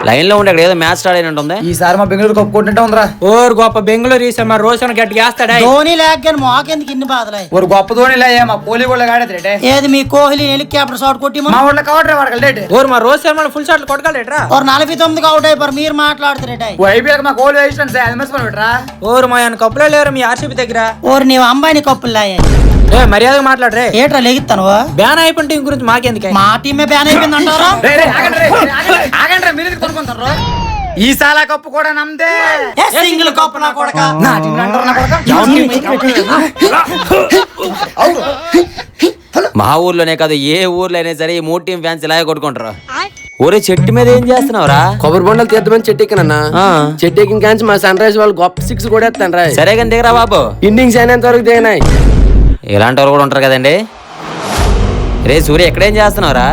Line లో ఉండే ఏదో మ్యాచ్ స్టార్ట్ అయినట్టుంది. ఈసారి మా బెంగళూరు కప్పుకుంటుంటే ఉందిరా. ఓరు గొప్ప బెంగళూరు ఈసారి మా రోషన్ గట్టిగా వేస్తాడా? ధోని లేకని మాకెందుకు ఇన్ని బాధలే? ఒక గొప్ప ధోనిలే మా పోలీ కూడా కాడేట్టే. ఏది మీ కోహ్లీ హెలికాప్టర్ షాట్ కొట్టి మా ఊళ్ళో కవర్ వాడగలే. ఓరు మా రోహిత్ శర్మ ఫుల్ షాట్లు కొట్టగలరా? 49 అవుట్ అయిపోరు మీరు మాట్లాడుతురేట. ఐపీఎల్ మా కోహ్లీ వేసినాను అది మిస్ పెట్టరా. ఓరు మా ఆయన కప్పులే లేరు మీ ఆర్సీబీ దగ్గర. ఓరు నీవు అంబాయిని కప్పులాయే మర్యాదగా మాట్లాడరే. ఏట్రా లెగిస్తాను బ్యాన్ అయిపోయిన టీం గురించి మాకెందుకే? మా టీమే బ్యాన్ అయిపోయింది అంటారా? ఈ సాలా కప్పు కూడా నమ్దే. సింగిల్ కప్పు నా కొడక. నా టీం అంటారు నా కొడక. మా ఊర్లోనే కాదు ఏ ఊర్లో అయినా సరే ఈ 3 టీం ఫ్యాన్స్ ఇలాగే కొట్టుకుంటారు. ఒరే చెట్టు మీద ఏం చేస్తున్నావురా? కొబ్బరి బొండలు తీర్థమని చెట్టు ఎక్కినన్నా. చెట్టు ఎక్కిన కానీ మా సన్ రైజ్ వాళ్ళు గొప్ప 6 కూడా ఎత్తాను రా. సరే కానీ దిగరా బాబు. ఇన్నింగ్స్ అయినంత వరకు దిగినాయి. ఇలాంటి వాళ్ళు కూడా ఉంటారు కదండి. రే సూర్య ఎక్కడేం చేస్తున్నావురా?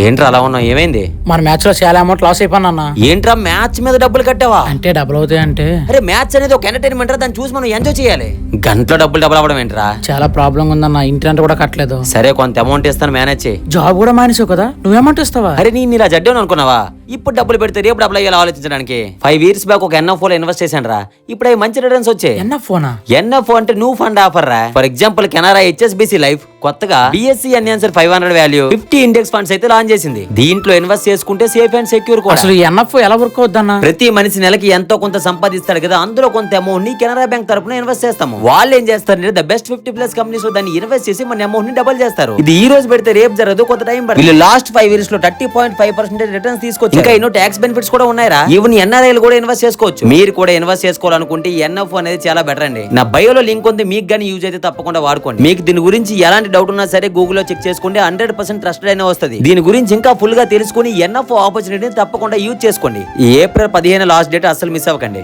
ఏంట్రా అలా ఉన్నావు? ఏమైంది? మన మ్యాచ్ లో చాలా అమౌంట్ లాస్ అయిపోయినా. ఏంట్రా మ్యాచ్ మీద డబ్బులు కట్టావా? అంటే డబ్బులు అవుతాయి అంటే. అరే మ్యాచ్ అనేది ఒక ఎంటర్టైన్మెంట్ రా, దాన్ని చూసి మనం ఎంజాయ్ చేయాలి. గంటలో డబ్బులు అవ్వడం ఏంట్రా? చాలా ప్రాబ్లం ఉందన్న, ఇంటర్నెట్ కూడా కట్టలేదు. సరే కొంత అమౌంట్ ఇస్తాను, మేనేజ్ చేయి. జాబ్ కూడా మానేసావు కదా, నువ్వేమంట ఇస్తావా? అరే నేను ఇలా జడ్డాను అనుకున్నావా? ఇప్పుడు డబ్బులు పెడితే రేపు డబ్బులు అయ్యేలా ఆలోచించడానికి 5 years బ్యాక్ ఒక ఎన్ఎఫ్ఓ లో ఇన్వెస్ట్ చేశాను రా. ఇప్పుడు అవి మంచి రిటర్న్స్ వచ్చాయి. ఎన్ఎఫ్ఓ అంటే న్యూ ఫండ్ ఆఫర్ రా. For example Canara HSBC life కొత్తగా బిఎస్సి ఎన్ఎన్సర్ 500 వాల్యూ 50 ఇండెక్స్ ఫండ్స్ అయితే లాంచ్ చేసింది. దీంట్లో ఇన్వెస్ట్ చేసుకుంటే సేఫ్ అండ్ సెక్యూర్ కూడా. అసలు ఎన్ఎఫ్ఓ ఎలా వర్క్ అవుద్దన్నా? ప్రతి మనిషి నెలకి ఎంతో కొంత సంపాదిస్తాడు కదా, అందులో కొంత అమౌంట్ ని కెనరా బ్యాంక్ తరపున ఇన్వెస్ట్ చేస్తాము. వాళ్ళు ఏం చేస్తారంటే ద బెస్ట్ 50+ కంపెనీస్ లో దాన్ని ఇన్వెస్ట్ చేసి మన అమౌంట్ ని డబుల్ చేస్తారు. ఇది ఈ రోజు పెడితే రేపు జరగదు, కొంత టైం పడుతుంది. వీళ్ళు లాస్ట్ 5 years లో 30.5% రిటర్న్స్ తీసుకొచ్చి ఇంకా ఎన్నో ట్యాక్స్ బెనిఫిట్స్ కూడా ఉన్నాయరా. ఈవెన్ ఎన్ఆర్ఐలు కూడా ఇన్వెస్ట్ చేసుకోవచ్చు. మీరు కూడా ఇన్వెస్ట్ చేసుకోవాలనుకుంటే ఎన్ఎఫ్ఓ అనేది చాలా బెటర్ అండి. నా బయోలో లింక్ ఉంది, మీకు గానీ యూజ్ అయితే తప్పకుండా వాడుకోండి. మీకు దీని గురించి ఎలాంటి డౌట్ ఉన్నా సరే గూగుల్ లో చెక్ చేసుకోండి, 100% ట్రస్టెడ్ అయినా వస్తుంది. దీని గురించి ఇంకా ఫుల్ గా తెలుసుకుని ఎన్ఎఫ్ఓ ఆపర్చునిటీని తప్పకుండా యూజ్ చేసుకోండి. ఈ ఏప్రిల్ 15 లాస్ట్ డేట్ అస్సలు మిస్ అవ్వకండి.